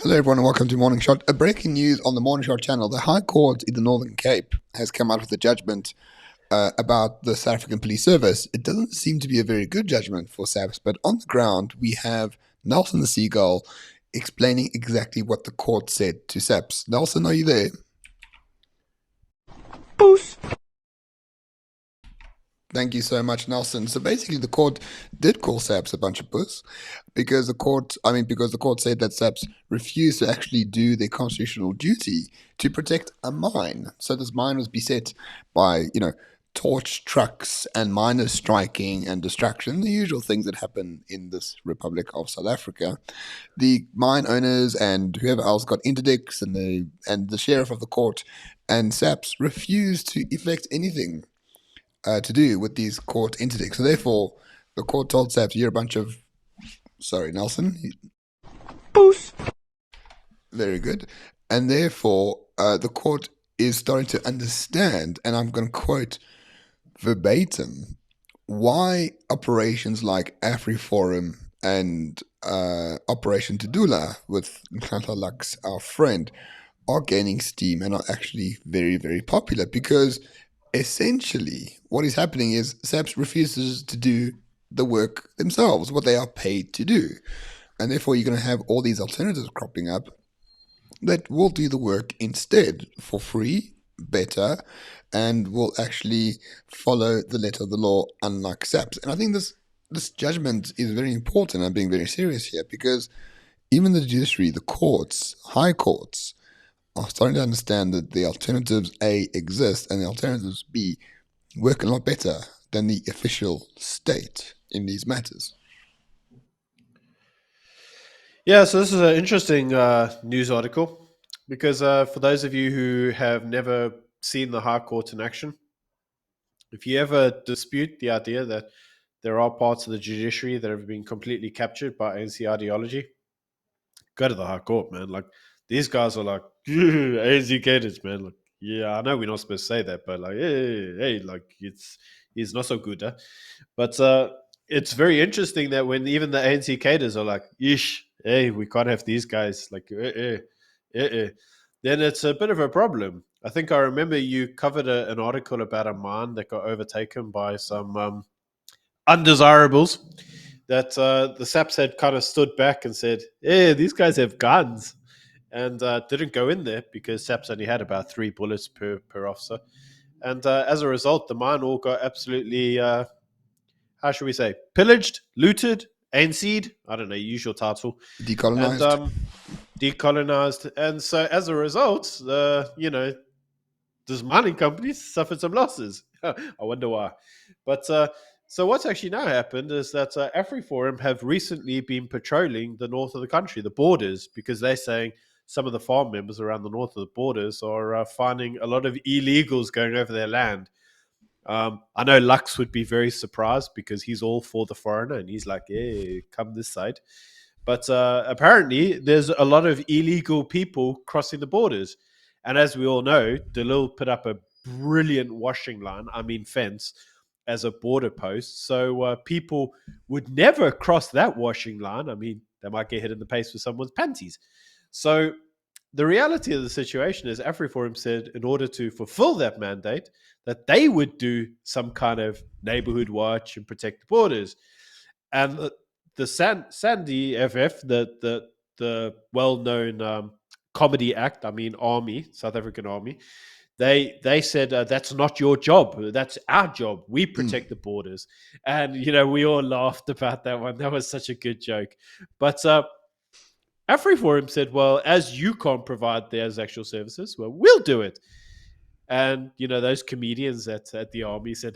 Hello, everyone, and welcome to Morning Shot. A breaking news on the Morning Shot channel. The High Court in the Northern Cape has come out with a judgment about the South African Police Service. It doesn't seem to be a very good judgment for SAPS, but on the ground, we have Nelson the Seagull explaining exactly what the court said to SAPS. Nelson, are you there? Boost. Thank you so much, Nelson. So basically, the court did call SAPS a bunch of puss because the court said that SAPS refused to actually do their constitutional duty to protect a mine. So this mine was beset by, torch trucks and miners striking and distraction, the usual things that happen in this Republic of South Africa. The mine owners and whoever else got interdicts, and the sheriff of the court and SAPS refused to effect anything to do with these court interdicts. So therefore, the court told SAPS, "You're a bunch of..." Sorry, Nelson. Boost. Very good. And therefore, the court is starting to understand, and I'm going to quote verbatim, why operations like Afriforum and Operation Tadula with Nhlanhla Lux, our friend, are gaining steam and are actually very, very popular because essentially what is happening is SAPS refuses to do the work themselves, what they are paid to do. And therefore, you're going to have all these alternatives cropping up that will do the work instead for free, better, and will actually follow the letter of the law, unlike SAPS. And I think this judgment is very important. I'm being very serious here because even the judiciary, the courts, high courts, are starting to understand that the alternatives A exist and the alternatives B work a lot better than the official state in these matters. Yeah, so this is an interesting news article because for those of you who have never seen the High Court in action, if you ever dispute the idea that there are parts of the judiciary that have been completely captured by ANC ideology, go to the High Court, man. Like, these guys are like, ANC cadets, man. Like, yeah, I know we're not supposed to say that, but like, hey, like, it's not so good, huh? But it's very interesting that when even the ANC cadres are like, "Ish, hey, we can't have these guys," like, then it's a bit of a problem. I think I remember you covered an article about a mine that got overtaken by some undesirables. That the SAPs had kind of stood back and said, "Hey, these guys have guns," and didn't go in there because SAPs only had about 3 bullets per officer. And as a result, the mine all got absolutely how should we say, pillaged, looted, ANC'd, I don't know, usual title, and Decolonized. decolonized. And so as a result, those mining companies suffered some losses. I wonder why. But so what's actually now happened is that Afriforum have recently been patrolling the north of the country, the borders, because they're saying some of the farm members around the north of the borders are finding a lot of illegals going over their land. I know Lux would be very surprised because he's all for the foreigner and he's like, "Yeah, come this side." But apparently, there's a lot of illegal people crossing the borders. And as we all know, Delil put up a brilliant washing line, I mean, fence, as a border post. So people would never cross that washing line. I mean, they might get hit in the face with someone's panties. So the reality of the situation is AfriForum said in order to fulfill that mandate that they would do some kind of neighborhood watch and protect the borders. And the Sandy FF, the well-known comedy act, I mean army, South African army, they said that's not your job, that's our job. We Mm. protect the borders, and we all laughed about that one. That was such a good joke, but Afriforum said, well, as you can't provide those actual services, well, we'll do it. And, those comedians at the army said,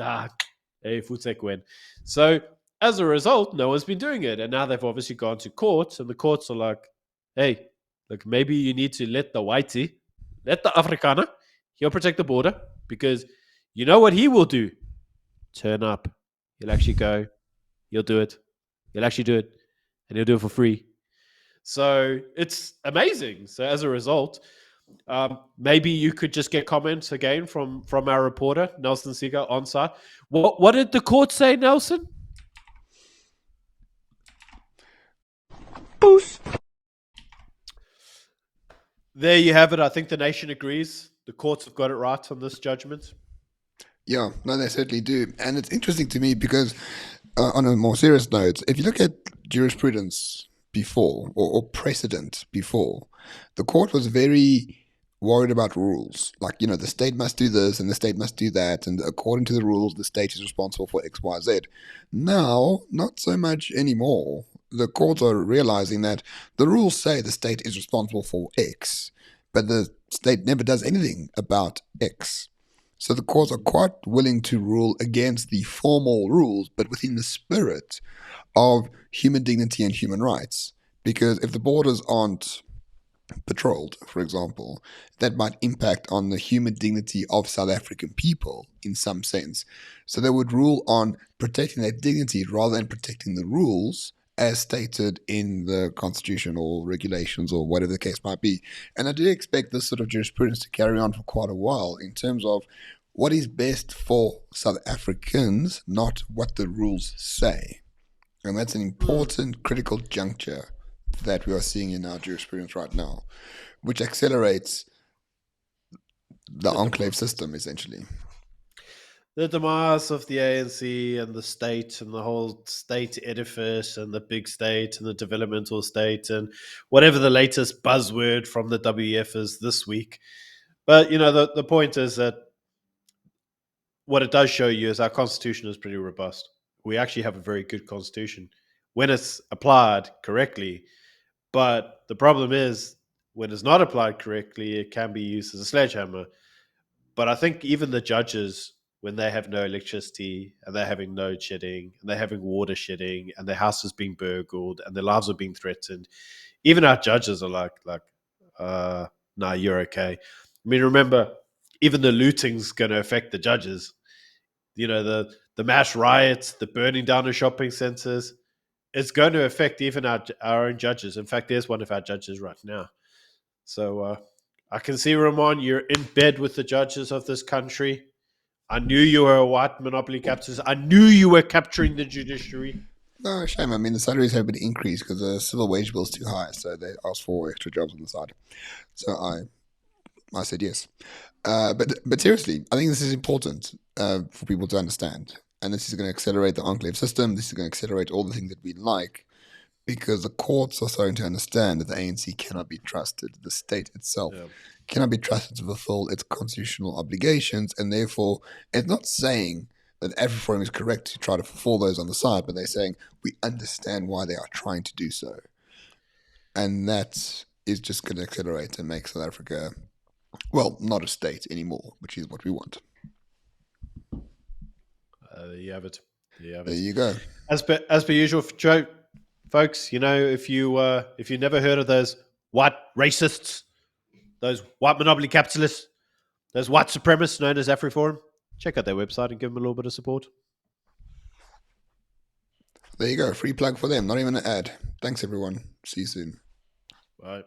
hey, Futek win. So as a result, no one's been doing it. And now they've obviously gone to courts, and the courts are like, hey, look, maybe you need to let the whitey, let the Afrikaner, he'll protect the border because you know what he will do? Turn up. He'll actually go, he'll do it. He'll actually do it, and he'll do it for free. So it's amazing. So as a result, maybe you could just get comments again from our reporter Nelson Seagull on site. What did the court say, Nelson? Boost. there you have it. I think the nation agrees. The courts have got it right on this judgment. Yeah, no, they certainly do. And it's interesting to me because, on a more serious note, if you look at jurisprudence before or precedent before, the court was very worried about rules. Like, the state must do this and the state must do that. And according to the rules, the state is responsible for X, Y, Z. Now, not so much anymore. The courts are realizing that the rules say the state is responsible for X, but the state never does anything about X. So the courts are quite willing to rule against the formal rules, but within the spirit of human dignity and human rights. Because if the borders aren't patrolled, for example, that might impact on the human dignity of South African people in some sense. So they would rule on protecting that dignity rather than protecting the rules as stated in the constitution or regulations or whatever the case might be. And I do expect this sort of jurisprudence to carry on for quite a while in terms of what is best for South Africans, not what the rules say. And that's an important critical juncture that we are seeing in our jurisprudence right now, which accelerates the enclave system essentially. The demise of the ANC and the state and the whole state edifice and the big state and the developmental state and whatever the latest buzzword from the WEF is this week. But, the point is that what it does show you is our constitution is pretty robust. We actually have a very good constitution when it's applied correctly. But the problem is when it's not applied correctly, it can be used as a sledgehammer. But I think even the judges, when they have no electricity and they're having load shedding and they're having water shedding and their house is being burgled and their lives are being threatened, even our judges are nah, you're okay. I mean, remember, even the looting's going to affect the judges. The mass riots, the burning down of shopping centers, it's going to affect even our own judges. In fact, there's one of our judges right now. So I can see, Ramon, you're in bed with the judges of this country. I knew you were a white monopoly capitalist. I knew you were capturing the judiciary. No, shame. I mean, the salaries have been increased because the civil wage bill is too high, so they asked for extra jobs on the side. So I said yes. But seriously, I think this is important for people to understand, and this is going to accelerate the enclave system. This is going to accelerate all the things that we like, because the courts are starting to understand that the ANC cannot be trusted. The state itself Yeah. cannot be trusted to fulfill its constitutional obligations, and therefore, it's not saying that Afriforum is correct to try to fulfill those on the side, but they're saying we understand why they are trying to do so, and that is just going to accelerate and make South Africa, well, not a state anymore, which is what we want. There you have it. There you have There it. you go. As per usual, Joe, folks, if you never heard of those white racists, those white monopoly capitalists, those white supremacists known as Afriforum, check out their website and give them a little bit of support. There you go. Free plug for them. Not even an ad. Thanks, everyone. See you soon. Bye.